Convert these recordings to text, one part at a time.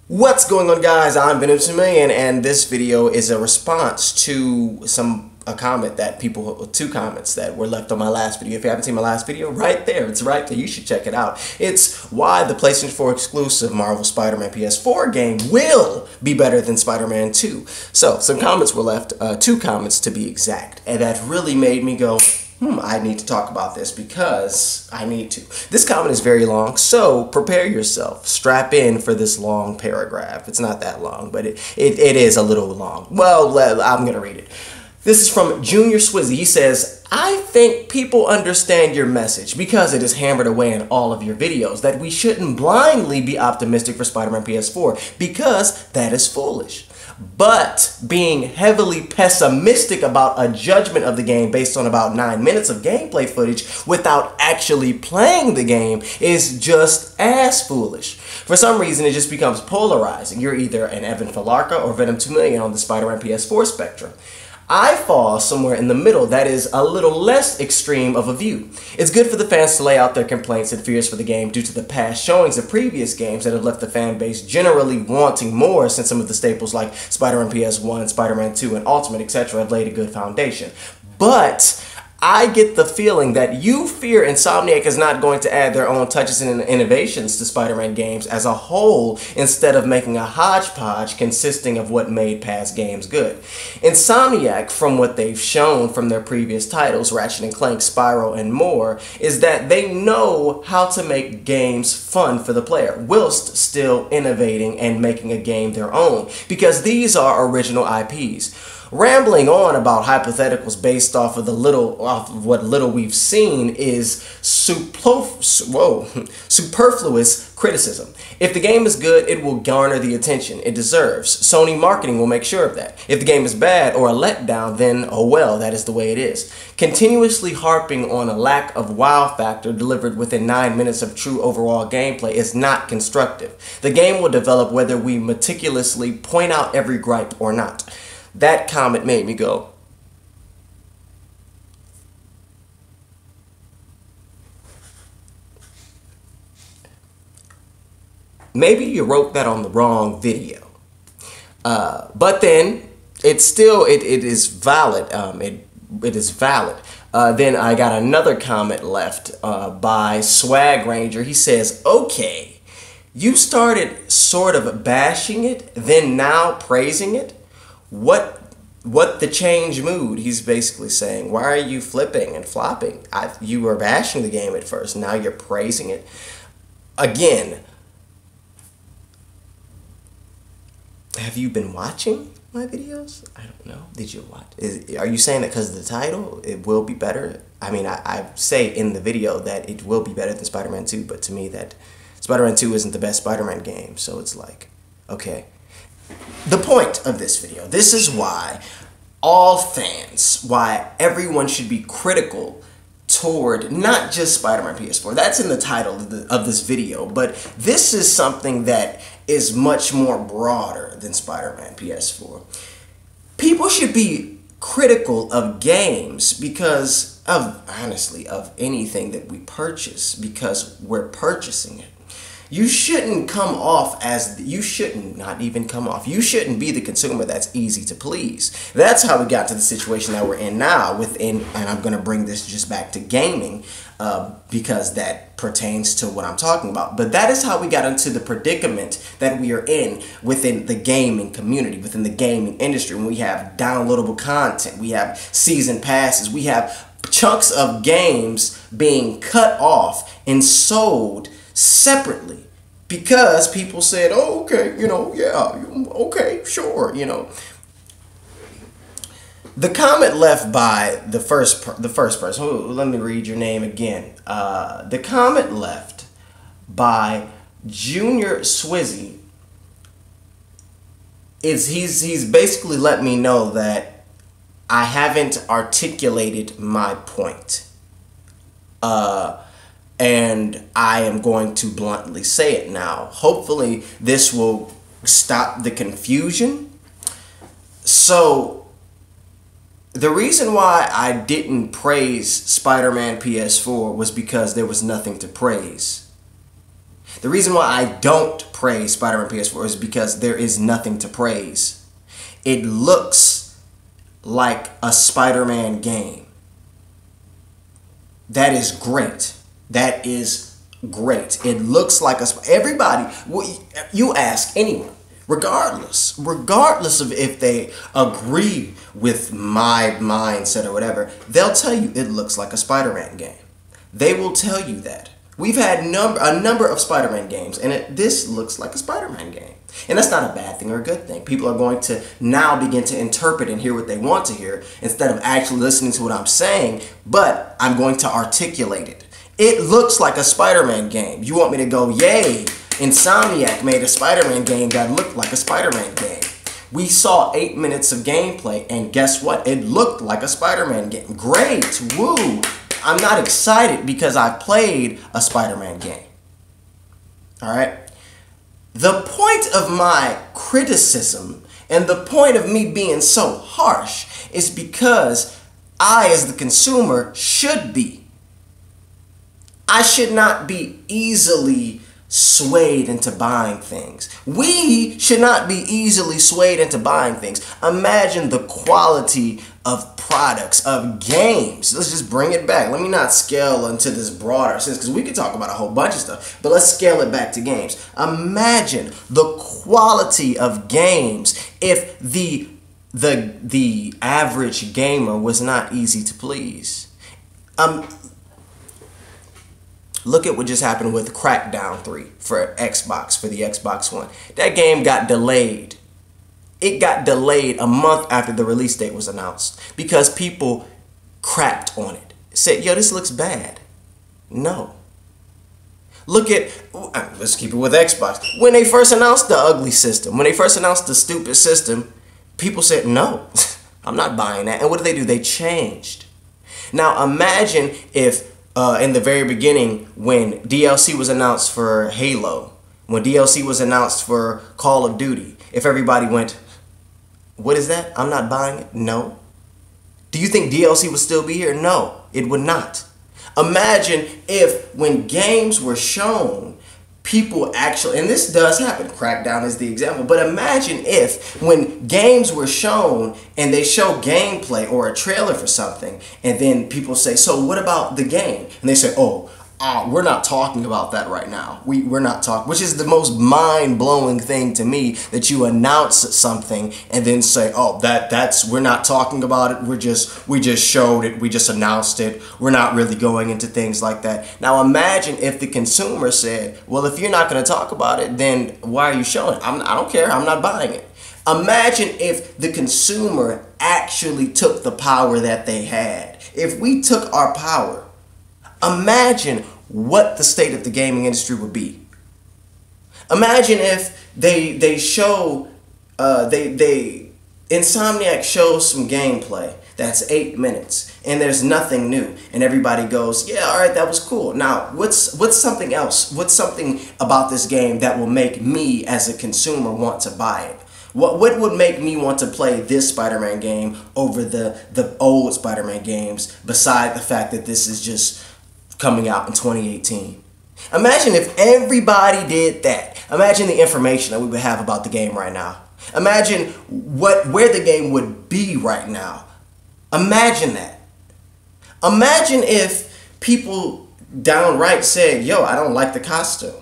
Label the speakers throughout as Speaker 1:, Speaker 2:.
Speaker 1: What's going on, guys? I'm Be-Moor, and this video is a response to a comment that two comments that were left on my last video. If you haven't seen my last video, right there, it's right there. You should check it out. It's why the PlayStation 4 exclusive Marvel Spider-Man PS4 game will be better than Spider-Man 2. So, some comments were left, two comments to be exact, and that really made me go, I need to talk about this because I need to. This comment is very long, so prepare yourself. Strap in for this long paragraph. It's not that long, but it is a little long. Well, I'm going to read it. This is from Junior Swizzy. He says, I think people understand your message because it is hammered away in all of your videos that we shouldn't blindly be optimistic for Spider-Man PS4 because that is foolish. But being heavily pessimistic about a judgment of the game based on about 9 minutes of gameplay footage without actually playing the game is just as foolish. For some reason, it just becomes polarizing. You're either an Evan Falarka or Venom 2 Million on the Spider-Man PS4 spectrum. I fall somewhere in the middle that is a little less extreme of a view. It's good for the fans to lay out their complaints and fears for the game due to the past showings of previous games that have left the fan base generally wanting more, since some of the staples like Spider-Man PS1, Spider-Man 2, and Ultimate, etc. have laid a good foundation. But I get the feeling that you fear Insomniac is not going to add their own touches and innovations to Spider-Man games as a whole instead of making a hodgepodge consisting of what made past games good. Insomniac, from what they've shown from their previous titles, Ratchet & Clank, Spyro, and more, is that they know how to make games fun for the player whilst still innovating and making a game their own, because these are original IPs. Rambling on about hypotheticals based off of what little we've seen is superfluous criticism. If the game is good, it will garner the attention it deserves. Sony marketing will make sure of that. If the game is bad or a letdown, then oh well, that is the way it is. Continuously harping on a lack of wow factor delivered within 9 minutes of true overall gameplay is not constructive. The game will develop whether we meticulously point out every gripe or not. That comment made me go, maybe you wrote that on the wrong video. But then it is valid. It is valid. Then I got another comment left by Swag Ranger. He says, okay, you started sort of bashing it, then now praising it. What the change mood? He's basically saying, why are you flipping and flopping? You were bashing the game at first, now you're praising it. Again, have you been watching my videos? I don't know. Did you watch? Are you saying that because of the title, it will be better? I mean, I say in the video that it will be better than Spider-Man 2, but to me that Spider-Man 2 isn't the best Spider-Man game, so it's like, okay. The point of this video, this is why all fans, why everyone should be critical toward not just Spider-Man PS4. That's in the title of this video, but this is something that is much more broader than Spider-Man PS4. People should be critical of games because of, honestly, of anything that we purchase, because we're purchasing it. You shouldn't come off as, you shouldn't be the consumer that's easy to please. That's how we got to the situation that we're in now and I'm going to bring this just back to gaming because that pertains to what I'm talking about. But that is how we got into the predicament that we are in within the gaming community, within the gaming industry, when we have downloadable content, we have season passes, we have chunks of games being cut off and sold separately because people said, oh, okay, yeah, okay, sure, The comment left by the first person, let me read your name again. The comment left by Junior Swizzy is he's basically let me know that I haven't articulated my point. And I am going to bluntly say it now. Hopefully this will stop the confusion. So the reason why I didn't praise Spider-Man PS4 was because there was nothing to praise. The reason why I don't praise Spider-Man PS4 is because there is nothing to praise. It looks like a Spider-Man game. That is great. That is great. It looks like everybody, you ask anyone, regardless of if they agree with my mindset or whatever, they'll tell you it looks like a Spider-Man game. They will tell you that. We've had a number of Spider-Man games, and this looks like a Spider-Man game. And that's not a bad thing or a good thing. People are going to now begin to interpret and hear what they want to hear instead of actually listening to what I'm saying, but I'm going to articulate it. It looks like a Spider-Man game. You want me to go, yay, Insomniac made a Spider-Man game that looked like a Spider-Man game. We saw 8 minutes of gameplay, and guess what? It looked like a Spider-Man game. Great, woo. I'm not excited because I played a Spider-Man game. All right? The point of my criticism and the point of me being so harsh is because I, as the consumer, should be. I should not be easily swayed into buying things. We should not be easily swayed into buying things. Imagine the quality of products, of games. Let's just bring it back. Let me not scale into this broader sense because we could talk about a whole bunch of stuff, but let's scale it back to games. Imagine the quality of games if the average gamer was not easy to please. Look at what just happened with Crackdown 3 for Xbox, for the Xbox One. That game got delayed. It got delayed a month after the release date was announced because people crapped on it. Said, yo, this looks bad. No. Look at, let's keep it with Xbox. When they first announced the ugly system, when they first announced the stupid system, people said, no, I'm not buying that. And what did? They changed. Now imagine if in the very beginning, when DLC was announced for Halo, when DLC was announced for Call of Duty, if everybody went, what is that? I'm not buying it? No. Do you think DLC would still be here? No, it would not. Imagine if when games were shown, people actually, and this does happen, Crackdown is the example, but imagine if when games were shown and they show gameplay or a trailer for something, and then people say, so what about the game? And they say, oh, we're not talking about that right now. We're not talking, which is the most mind-blowing thing to me, that you announce something and then say, oh, we're not talking about it. We just showed it. We just announced it. We're not really going into things like that. Now imagine if the consumer said, well, if you're not going to talk about it, then why are you showing it? I don't care. I'm not buying it. Imagine if the consumer actually took the power that they had. If we took our power, imagine what the state of the gaming industry would be. Imagine if Insomniac shows some gameplay that's 8 minutes and there's nothing new and everybody goes, yeah, all right, that was cool. Now, what's something else? What's something about this game that will make me as a consumer want to buy it? What would make me want to play this Spider-Man game over the old Spider-Man games, beside the fact that this is just coming out in 2018. Imagine if everybody did that. Imagine the information that we would have about the game right now. Imagine where the game would be right now. Imagine that. Imagine if people downright said, yo, I don't like the costume.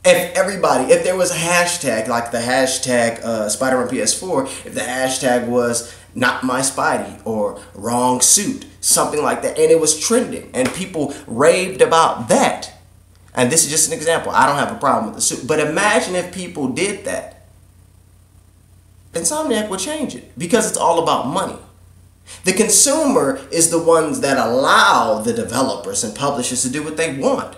Speaker 1: If there was a hashtag, like the hashtag Spider-Man PS4, if the hashtag was not my Spidey or wrong suit, something like that, and it was trending and people raved about that. And this is just an example. I don't have a problem with the suit, but imagine if people did that. Insomniac would change it because it's all about money. The consumer is the ones that allow the developers and publishers to do what they want.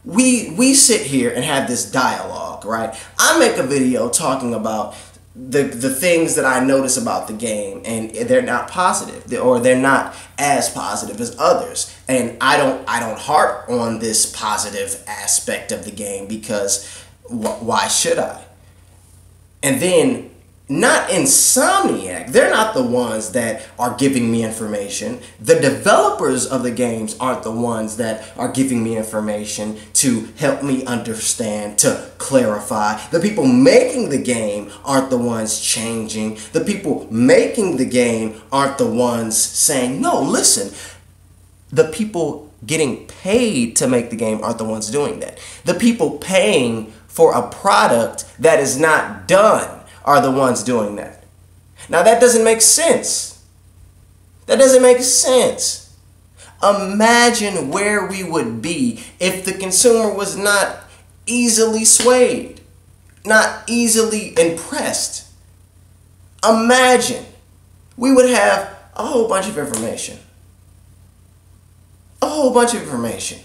Speaker 1: We sit here and have this dialogue, right? I make a video talking about the things that I notice about the game, and they're not positive, or they're not as positive as others. And I don't harp on this positive aspect of the game because why should I? And then not Insomniac. They're not the ones that are giving me information. The developers of the games aren't the ones that are giving me information to help me understand, to clarify. The people making the game aren't the ones changing. The people making the game aren't the ones saying, no, listen. The people getting paid to make the game aren't the ones doing that. The people paying for a product that is not done are the ones doing that. Now that doesn't make sense. That doesn't make sense. Imagine where we would be if the consumer was not easily swayed, not easily impressed. Imagine we would have a whole bunch of information. A whole bunch of information.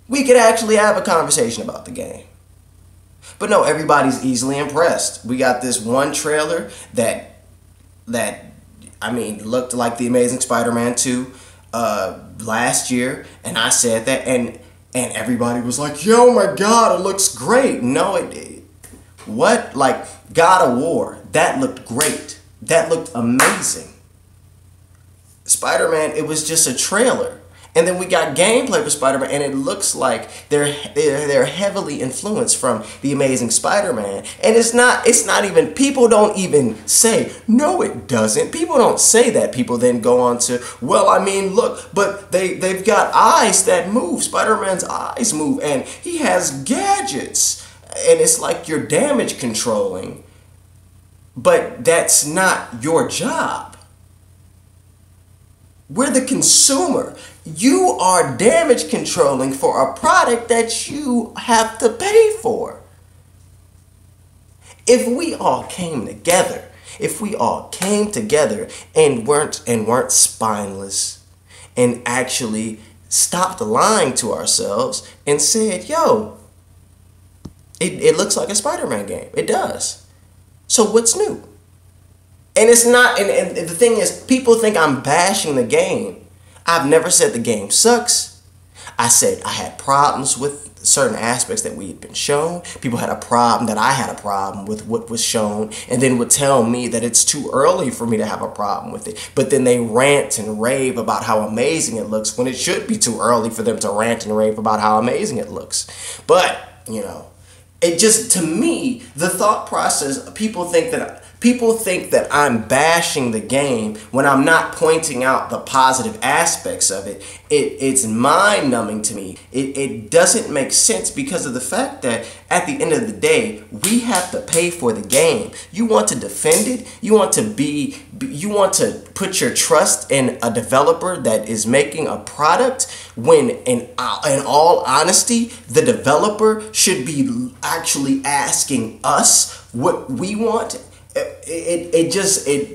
Speaker 1: We could actually have a conversation about the game. But no, everybody's easily impressed. We got this one trailer that looked like The Amazing Spider-Man 2 last year, and I said that, and everybody was like, "Yo, my God, it looks great." No, what? Like God of War, that looked great. That looked amazing. Spider-Man, it was just a trailer. And then we got gameplay for Spider-Man, and it looks like they're heavily influenced from The Amazing Spider-Man. And it's not even, people don't even say, no it doesn't. People don't say that. People then go on to, well, I mean, look, but they've got eyes that move. Spider-Man's eyes move, and he has gadgets. And it's like you're damage controlling, but that's not your job. We're the consumer. You are damage controlling for a product that you have to pay for. If we all came together, and weren't spineless, and actually stopped lying to ourselves and said, yo, it looks like a Spider-Man game. It does. So what's new? And it's not, and the thing is, people think I'm bashing the game. I've never said the game sucks. I said I had problems with certain aspects that we had been shown. People had a problem, that I had a problem with what was shown, and then would tell me that it's too early for me to have a problem with it. But then they rant and rave about how amazing it looks, when it should be too early for them to rant and rave about how amazing it looks. But, you know, it just, to me, the thought process, people think that I'm bashing the game when I'm not pointing out the positive aspects of it. It's mind-numbing to me. It doesn't make sense because of the fact that at the end of the day, we have to pay for the game. You want to defend it? You want to put your trust in a developer that is making a product when, in all honesty, the developer should be actually asking us what we want?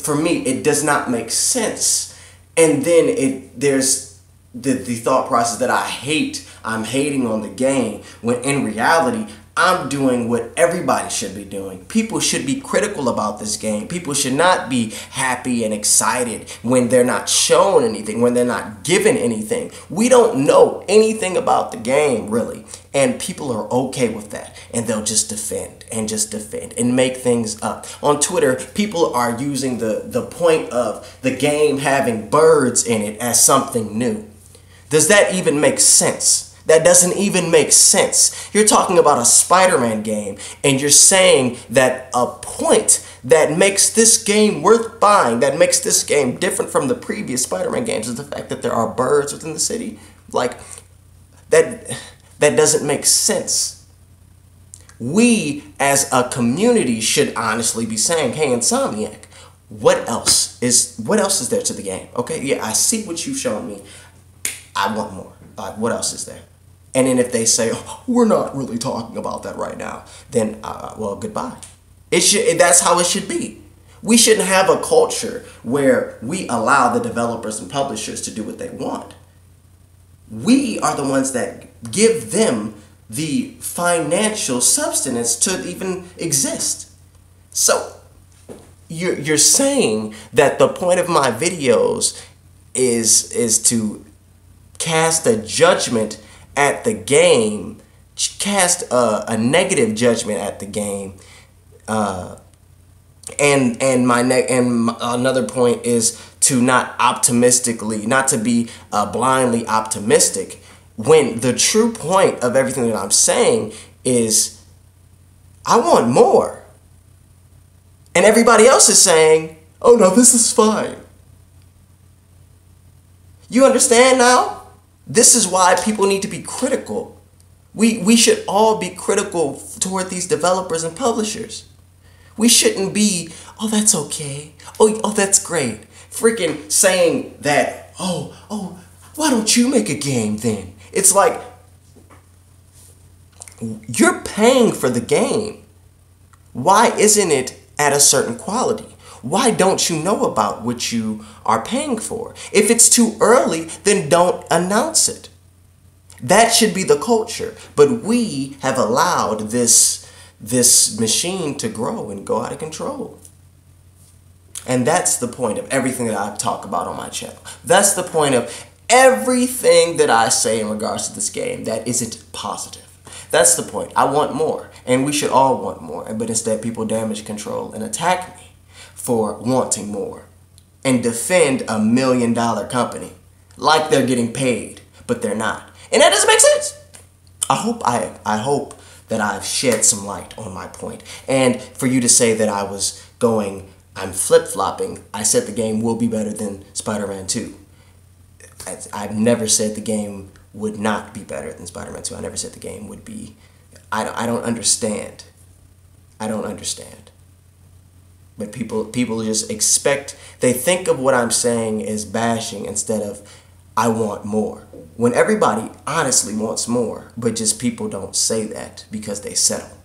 Speaker 1: For me, it does not make sense. And then there's the thought process that I'm hating on the game, when in reality, I'm doing what everybody should be doing. People should be critical about this game. People should not be happy and excited when they're not shown anything, when they're not given anything. We don't know anything about the game, really. And people are okay with that. And they'll just defend and make things up. On Twitter, people are using the point of the game having birds in it as something new. Does that even make sense? That doesn't even make sense. You're talking about a Spider-Man game, and you're saying that a point that makes this game worth buying, that makes this game different from the previous Spider-Man games, is the fact that there are birds within the city. Like, that doesn't make sense. We, as a community, should honestly be saying, hey, Insomniac, what else is there to the game? Okay, yeah, I see what you've shown me. I want more. What else is there? And then if they say, oh, we're not really talking about that right now, then, well, goodbye. That's how it should be. We shouldn't have a culture where we allow the developers and publishers to do what they want. We are the ones that give them the financial substance to even exist. So you're saying that the point of my videos is to cast a judgment at the game, cast a negative judgment at the game, And another point is to not to be blindly optimistic, when the true point of everything that I'm saying is I want more. And everybody else is saying, oh no, this is fine. You understand now? This is why people need to be critical. We should all be critical toward these developers and publishers. We shouldn't be, oh, that's okay. Oh, that's great. Freaking saying that, oh, why don't you make a game then? It's like, you're paying for the game. Why isn't it at a certain quality? Why don't you know about what you are paying for? If it's too early, then don't announce it. That should be the culture. But we have allowed this machine to grow and go out of control. And that's the point of everything that I talk about on my channel. That's the point of everything that I say in regards to this game that isn't positive. That's the point. I want more. And we should all want more. But instead, people damage control and attack me for wanting more. And defend $1 million company like they're getting paid, but they're not. And that doesn't make sense. I hope that I've shed some light on my point. And for you to say that I'm flip-flopping, I said the game will be better than Spider-Man 2. I've never said the game would not be better than Spider-Man 2. I never said the game would be. I don't understand. I don't understand. But people just expect, they think of what I'm saying as bashing instead of I want more. When everybody honestly wants more, but just people don't say that because they settle.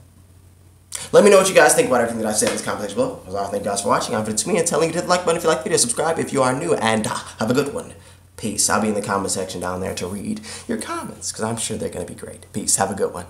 Speaker 1: Let me know what you guys think about everything that I said in this conversation below. As always, thank you guys for watching. It's me and telling you to hit the like button if you like the video, subscribe if you are new, and have a good one. Peace. I'll be in the comment section down there to read your comments because I'm sure they're going to be great. Peace. Have a good one.